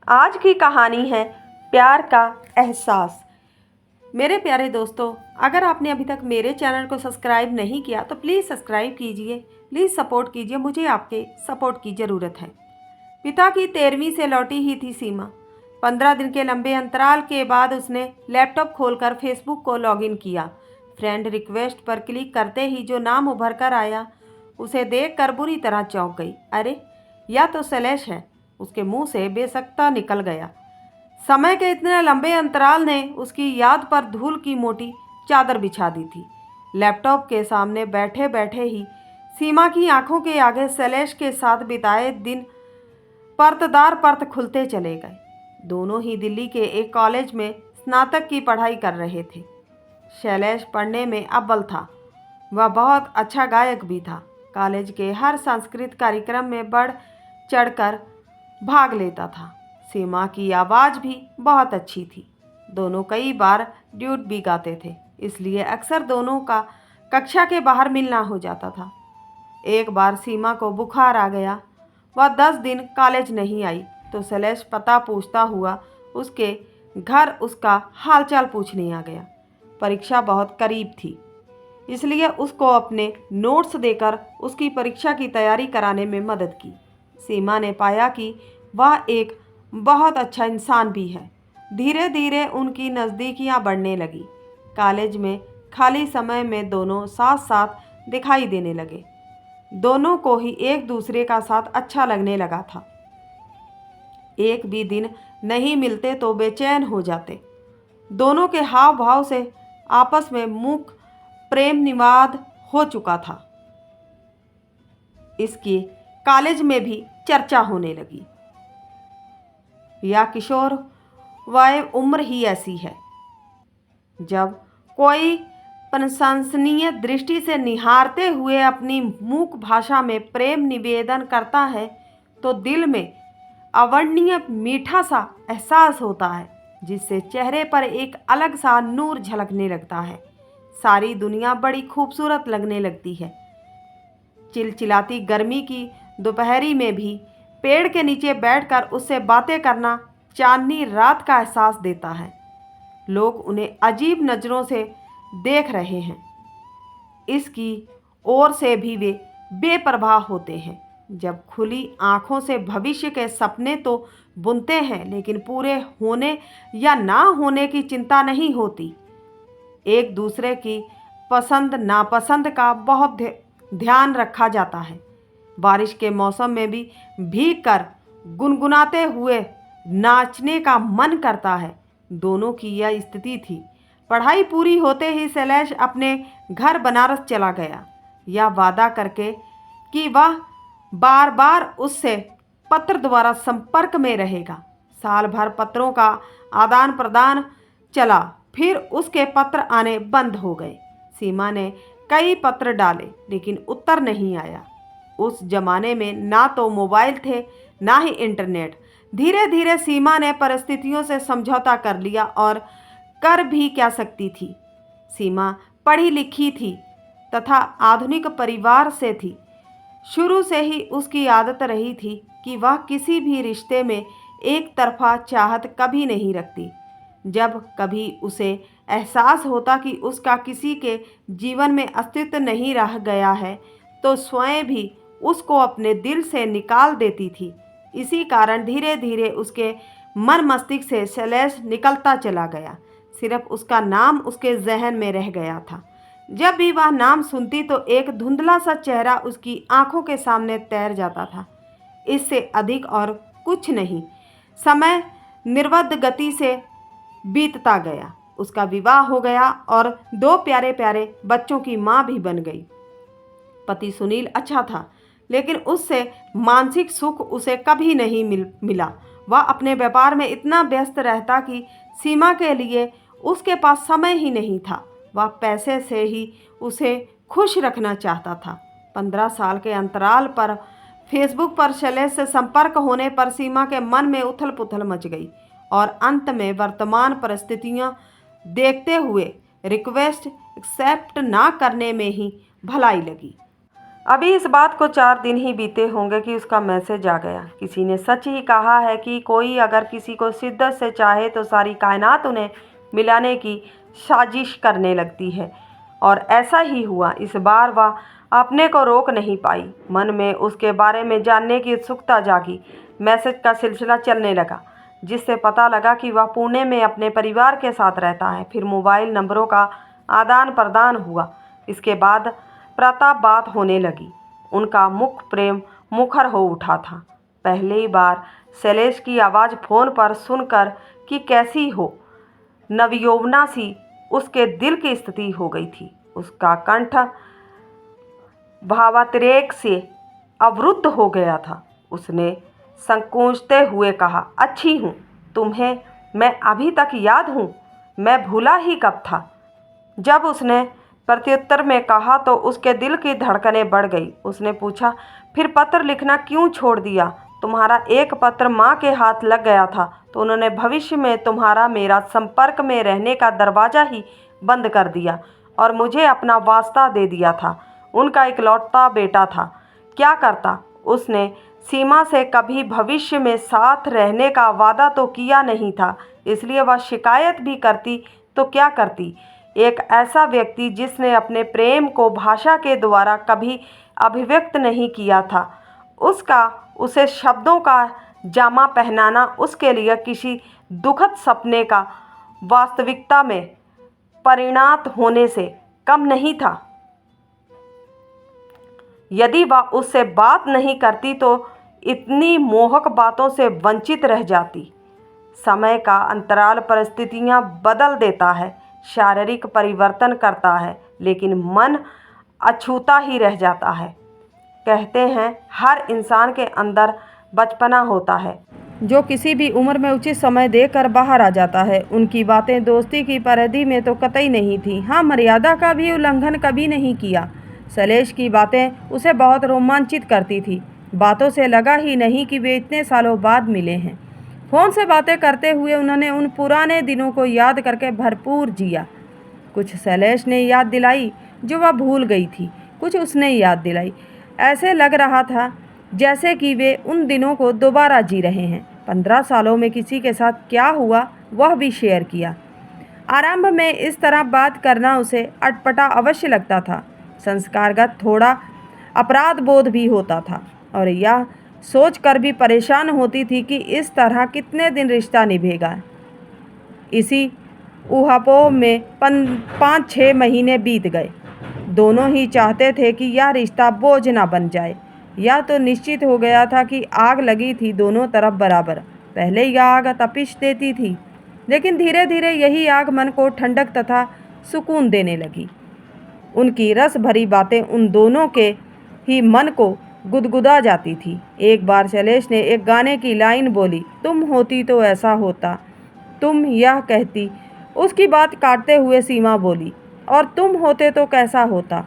आज की कहानी है प्यार का एहसास। मेरे प्यारे दोस्तों, अगर आपने अभी तक मेरे चैनल को सब्सक्राइब नहीं किया तो प्लीज़ सब्सक्राइब कीजिए, प्लीज़ सपोर्ट कीजिए। मुझे आपके सपोर्ट की ज़रूरत है। पिता की 13वीं से लौटी ही थी सीमा। 15 दिन के लंबे अंतराल के बाद उसने लैपटॉप खोलकर फेसबुक को लॉगिन किया। फ्रेंड रिक्वेस्ट पर क्लिक करते ही जो नाम उभर कर आया उसे देखकर बुरी तरह चौंक गई। अरे, यह तो शैलेश है। उसके मुंह से बेसकता निकल गया। समय के इतने लंबे अंतराल ने उसकी याद पर धूल की मोटी चादर बिछा दी थी। लैपटॉप के सामने बैठे बैठे ही सीमा की आंखों के आगे शैलेश के साथ बिताए दिन परतदार परत खुलते चले गए। दोनों ही दिल्ली के एक कॉलेज में स्नातक की पढ़ाई कर रहे थे। शैलेश पढ़ने में अव्वल था। वह बहुत अच्छा गायक भी था। कॉलेज के हर सांस्कृतिक कार्यक्रम में बढ़ चढ़कर भाग लेता था। सीमा की आवाज़ भी बहुत अच्छी थी। दोनों कई बार ड्यूट भी गाते थे, इसलिए अक्सर दोनों का कक्षा के बाहर मिलना हो जाता था। एक बार सीमा को बुखार आ गया। वह 10 दिन कॉलेज नहीं आई तो शैलेश पता पूछता हुआ उसके घर उसका हालचाल पूछने आ गया। परीक्षा बहुत करीब थी, इसलिए उसको अपने नोट्स देकर उसकी परीक्षा की तैयारी कराने में मदद की। सीमा ने पाया कि वह एक बहुत अच्छा इंसान भी है। धीरे धीरे उनकी नज़दीकियां बढ़ने लगी। कॉलेज में खाली समय में दोनों साथ साथ दिखाई देने लगे। दोनों को ही एक दूसरे का साथ अच्छा लगने लगा था। एक भी दिन नहीं मिलते तो बेचैन हो जाते। दोनों के हाव भाव से आपस में मूक प्रेम निवाद हो चुका था। इसकी कॉलेज में भी चर्चा होने लगी। या किशोर वय उम्र ही ऐसी है, जब कोई प्रशंसनीय दृष्टि से निहारते हुए अपनी मूक भाषा में प्रेम निवेदन करता है तो दिल में अवर्णनीय मीठा सा एहसास होता है, जिससे चेहरे पर एक अलग सा नूर झलकने लगता है। सारी दुनिया बड़ी खूबसूरत लगने लगती है। चिलचिलाती गर्मी की दोपहरी में भी पेड़ के नीचे बैठकर उससे बातें करना चांदनी रात का एहसास देता है। लोग उन्हें अजीब नज़रों से देख रहे हैं, इसकी ओर से भी वे बेपरवाह होते हैं। जब खुली आंखों से भविष्य के सपने तो बुनते हैं, लेकिन पूरे होने या ना होने की चिंता नहीं होती। एक दूसरे की पसंद नापसंद का बहुत ध्यान रखा जाता है। बारिश के मौसम में भी भीग कर गुनगुनाते हुए नाचने का मन करता है। दोनों की यह स्थिति थी। पढ़ाई पूरी होते ही शैलेश अपने घर बनारस चला गया, यह वादा करके कि वह बार बार उससे पत्र द्वारा संपर्क में रहेगा। साल भर पत्रों का आदान प्रदान चला, फिर उसके पत्र आने बंद हो गए। सीमा ने कई पत्र डाले, लेकिन उत्तर नहीं आया। उस जमाने में ना तो मोबाइल थे, ना ही इंटरनेट। धीरे धीरे सीमा ने परिस्थितियों से समझौता कर लिया, और कर भी क्या सकती थी। सीमा पढ़ी लिखी थी तथा आधुनिक परिवार से थी। शुरू से ही उसकी आदत रही थी कि वह किसी भी रिश्ते में एक तरफा चाहत कभी नहीं रखती। जब कभी उसे एहसास होता कि उसका किसी के जीवन में अस्तित्व नहीं रह गया है, तो स्वयं भी उसको अपने दिल से निकाल देती थी। इसी कारण धीरे धीरे उसके मन मस्तिष्क से शैलेश निकलता चला गया। सिर्फ उसका नाम उसके जहन में रह गया था। जब भी वह नाम सुनती तो एक धुंधला सा चेहरा उसकी आंखों के सामने तैर जाता था। इससे अधिक और कुछ नहीं। समय निर्वध गति से बीतता गया। उसका विवाह हो गया और 2 प्यारे प्यारे बच्चों की माँ भी बन गई। पति सुनील अच्छा था, लेकिन उससे मानसिक सुख उसे कभी नहीं मिला। वह अपने व्यापार में इतना व्यस्त रहता कि सीमा के लिए उसके पास समय ही नहीं था। वह पैसे से ही उसे खुश रखना चाहता था। 15 साल के अंतराल पर फेसबुक पर शैलेश से संपर्क होने पर सीमा के मन में उथल पुथल मच गई, और अंत में वर्तमान परिस्थितियां देखते हुए रिक्वेस्ट एक्सेप्ट ना करने में ही भलाई लगी। अभी इस बात को 4 दिन ही बीते होंगे कि उसका मैसेज आ गया। किसी ने सच ही कहा है कि कोई अगर किसी को शिद्दत से चाहे तो सारी कायनात उन्हें मिलाने की साजिश करने लगती है, और ऐसा ही हुआ। इस बार वह अपने को रोक नहीं पाई। मन में उसके बारे में जानने की उत्सुकता जागी। मैसेज का सिलसिला चलने लगा, जिससे पता लगा कि वह पुणे में अपने परिवार के साथ रहता है। फिर मोबाइल नंबरों का आदान प्रदान हुआ। इसके बाद प्रताप बात होने लगी। उनका मुख प्रेम मुखर हो उठा था। पहली बार शैलेश की आवाज़ फ़ोन पर सुनकर कि कैसी हो, नवयौवना सी उसके दिल की स्थिति हो गई थी। उसका कंठ भावातिरेक से अवरुद्ध हो गया था। उसने संकोचते हुए कहा, अच्छी हूँ, तुम्हें मैं अभी तक याद हूँ? मैं भूला ही कब था। जब उसने प्रत्युत्तर में कहा तो उसके दिल की धड़कनें बढ़ गई। उसने पूछा, फिर पत्र लिखना क्यों छोड़ दिया? तुम्हारा एक पत्र माँ के हाथ लग गया था तो उन्होंने भविष्य में तुम्हारा मेरा संपर्क में रहने का दरवाज़ा ही बंद कर दिया और मुझे अपना वास्ता दे दिया था। उनका इकलौता बेटा था। क्या करता? उसने सीमा से कभी भविष्य में साथ रहने का वादा तो किया नहीं था, इसलिए वह शिकायत भी करती तो क्या करती? एक ऐसा व्यक्ति जिसने अपने प्रेम को भाषा के द्वारा कभी अभिव्यक्त नहीं किया था, उसका उसे शब्दों का जामा पहनाना उसके लिए किसी दुखद सपने का वास्तविकता में परिणत होने से कम नहीं था। यदि वह उससे बात नहीं करती तो इतनी मोहक बातों से वंचित रह जाती। समय का अंतराल परिस्थितियां बदल देता है, शारीरिक परिवर्तन करता है, लेकिन मन अछूता ही रह जाता है। कहते हैं हर इंसान के अंदर बचपना होता है, जो किसी भी उम्र में उचित समय देकर बाहर आ जाता है। उनकी बातें दोस्ती की परिधि में तो कतई नहीं थी। हाँ, मर्यादा का भी उल्लंघन कभी नहीं किया। शैलेश की बातें उसे बहुत रोमांचित करती थी। बातों से लगा ही नहीं कि वे इतने सालों बाद मिले हैं। फ़ोन से बातें करते हुए उन्होंने उन पुराने दिनों को याद करके भरपूर जिया। कुछ शैलेश ने याद दिलाई जो वह भूल गई थी, कुछ उसने याद दिलाई। ऐसे लग रहा था जैसे कि वे उन दिनों को दोबारा जी रहे हैं। 15 सालों में किसी के साथ क्या हुआ वह भी शेयर किया। आरंभ में इस तरह बात करना उसे अटपटा अवश्य लगता था। संस्कारगत थोड़ा अपराध बोध भी होता था और यह सोचकर भी परेशान होती थी कि इस तरह कितने दिन रिश्ता निभेगा। इसी ऊहापोह में 5-6 महीने बीत गए। दोनों ही चाहते थे कि यह रिश्ता बोझ न बन जाए। यह तो निश्चित हो गया था कि आग लगी थी दोनों तरफ बराबर। पहले यह आग तपिश देती थी, लेकिन धीरे धीरे यही आग मन को ठंडक तथा सुकून देने लगी। उनकी रस भरी बातें उन दोनों के ही मन को गुदगुदा जाती थी। एक बार शैलेश ने एक गाने की लाइन बोली, तुम होती तो ऐसा होता, तुम यह कहती। उसकी बात काटते हुए सीमा बोली, और तुम होते तो कैसा होता।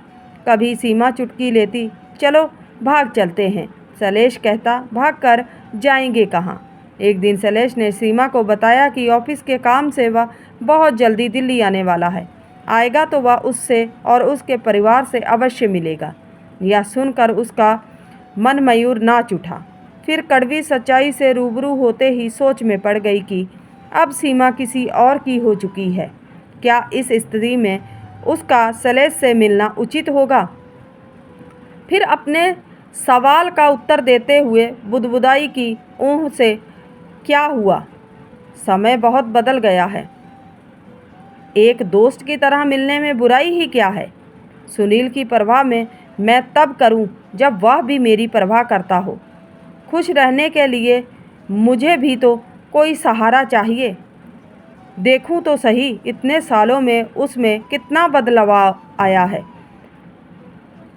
कभी सीमा चुटकी लेती, चलो भाग चलते हैं। शैलेश कहता, भाग कर जाएंगे कहाँ। एक दिन शैलेश ने सीमा को बताया कि ऑफिस के काम से वह बहुत जल्दी दिल्ली आने वाला है। आएगा तो वह उससे और उसके परिवार से अवश्य मिलेगा। यह सुनकर उसका मन मयूर नाच उठा। फिर कड़वी सच्चाई से रूबरू होते ही सोच में पड़ गई कि अब सीमा किसी और की हो चुकी है। क्या इस स्थिति में उसका शैलेश से मिलना उचित होगा? फिर अपने सवाल का उत्तर देते हुए बुदबुदाई की, ऊह से क्या हुआ? समय बहुत बदल गया है। एक दोस्त की तरह मिलने में बुराई ही क्या है? सुनील की परवाह में मैं तब करूं जब वह भी मेरी परवाह करता हो। खुश रहने के लिए मुझे भी तो कोई सहारा चाहिए। देखूं तो सही, इतने सालों में उसमें कितना बदलाव आया है।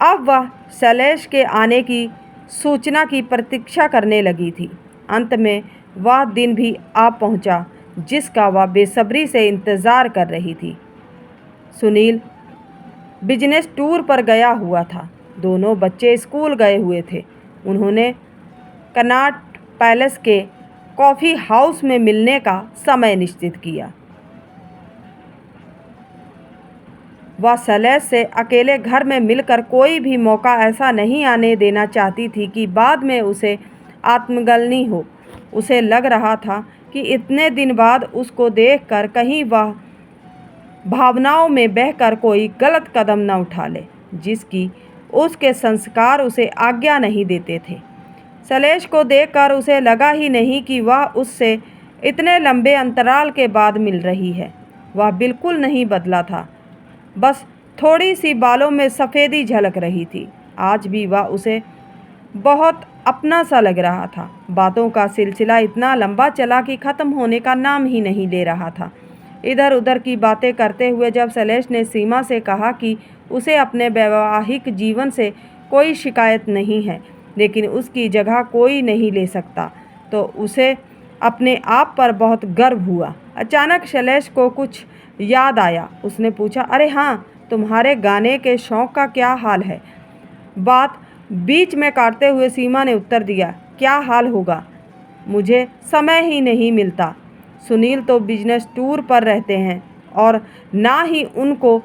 अब वह शैलेश के आने की सूचना की प्रतीक्षा करने लगी थी। अंत में वह दिन भी आ पहुंचा जिसका वह बेसब्री से इंतज़ार कर रही थी। सुनील बिजनेस टूर पर गया हुआ था। दोनों बच्चे स्कूल गए हुए थे। उन्होंने कनॉट पैलेस के कॉफ़ी हाउस में मिलने का समय निश्चित किया। वह शैलेश से अकेले घर में मिलकर कोई भी मौका ऐसा नहीं आने देना चाहती थी कि बाद में उसे आत्मग्लानि हो। उसे लग रहा था कि इतने दिन बाद उसको देखकर कहीं वह भावनाओं में बहकर कोई गलत कदम न उठा ले, जिसकी उसके संस्कार उसे आज्ञा नहीं देते थे। शैलेश को देखकर उसे लगा ही नहीं कि वह उससे इतने लंबे अंतराल के बाद मिल रही है। वह बिल्कुल नहीं बदला था, बस थोड़ी सी बालों में सफ़ेदी झलक रही थी। आज भी वह उसे बहुत अपना सा लग रहा था। बातों का सिलसिला इतना लंबा चला कि ख़त्म होने का नाम ही नहीं ले रहा था। इधर उधर की बातें करते हुए जब शैलेश ने सीमा से कहा कि उसे अपने वैवाहिक जीवन से कोई शिकायत नहीं है, लेकिन उसकी जगह कोई नहीं ले सकता, तो उसे अपने आप पर बहुत गर्व हुआ। अचानक शैलेश को कुछ याद आया। उसने पूछा, अरे हाँ, तुम्हारे गाने के शौक़ का क्या हाल है? बात बीच में काटते हुए सीमा ने उत्तर दिया, क्या हाल होगा, मुझे समय ही नहीं मिलता। सुनील तो बिजनेस टूर पर रहते हैं और ना ही उनको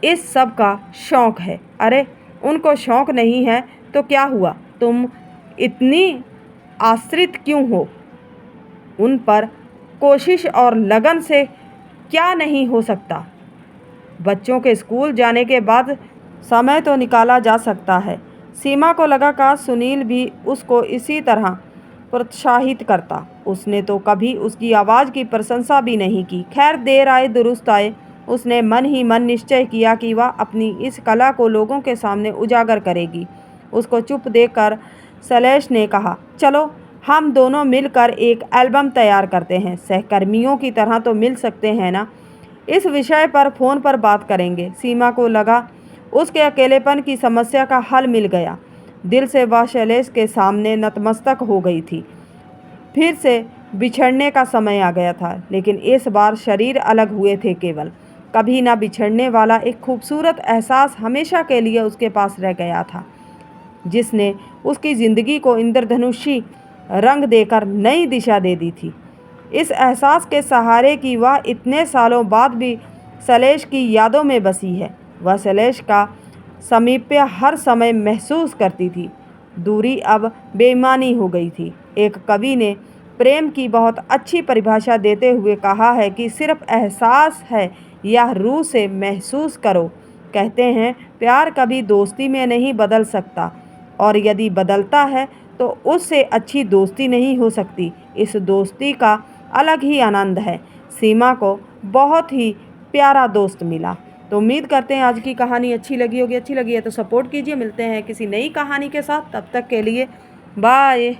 इस सब का शौक़ है। अरे उनको शौक़ नहीं है तो क्या हुआ, तुम इतनी आश्रित क्यों हो उन पर? कोशिश और लगन से क्या नहीं हो सकता। बच्चों के स्कूल जाने के बाद समय तो निकाला जा सकता है। सीमा को लगा काश सुनील भी उसको इसी तरह प्रोत्साहित करता। उसने तो कभी उसकी आवाज़ की प्रशंसा भी नहीं की। खैर, देर आए दुरुस्त आए। उसने मन ही मन निश्चय किया कि वह अपनी इस कला को लोगों के सामने उजागर करेगी। उसको चुप देखकर शैलेश ने कहा, चलो हम दोनों मिलकर एक एल्बम तैयार करते हैं। सहकर्मियों की तरह तो मिल सकते हैं ना। इस विषय पर फ़ोन पर बात करेंगे। सीमा को लगा उसके अकेलेपन की समस्या का हल मिल गया। दिल से वह शैलेश के सामने नतमस्तक हो गई थी। फिर से बिछड़ने का समय आ गया था, लेकिन इस बार शरीर अलग हुए थे केवल। कभी ना बिछड़ने वाला एक खूबसूरत एहसास हमेशा के लिए उसके पास रह गया था, जिसने उसकी ज़िंदगी को इंद्रधनुषी रंग देकर नई दिशा दे दी थी। इस एहसास के सहारे कि वह इतने सालों बाद भी शैलेश की यादों में बसी है। वह शैलेश का समीप्य हर समय महसूस करती थी। दूरी अब बेईमानी हो गई थी। एक कवि ने प्रेम की बहुत अच्छी परिभाषा देते हुए कहा है कि सिर्फ एहसास है या रूह से महसूस करो। कहते हैं प्यार कभी दोस्ती में नहीं बदल सकता, और यदि बदलता है तो उससे अच्छी दोस्ती नहीं हो सकती। इस दोस्ती का अलग ही आनंद है। सीमा को बहुत ही प्यारा दोस्त मिला। तो उम्मीद करते हैं आज की कहानी अच्छी लगी होगी। अच्छी लगी है तो सपोर्ट कीजिए। मिलते हैं किसी नई कहानी के साथ। तब तक के लिए बाय।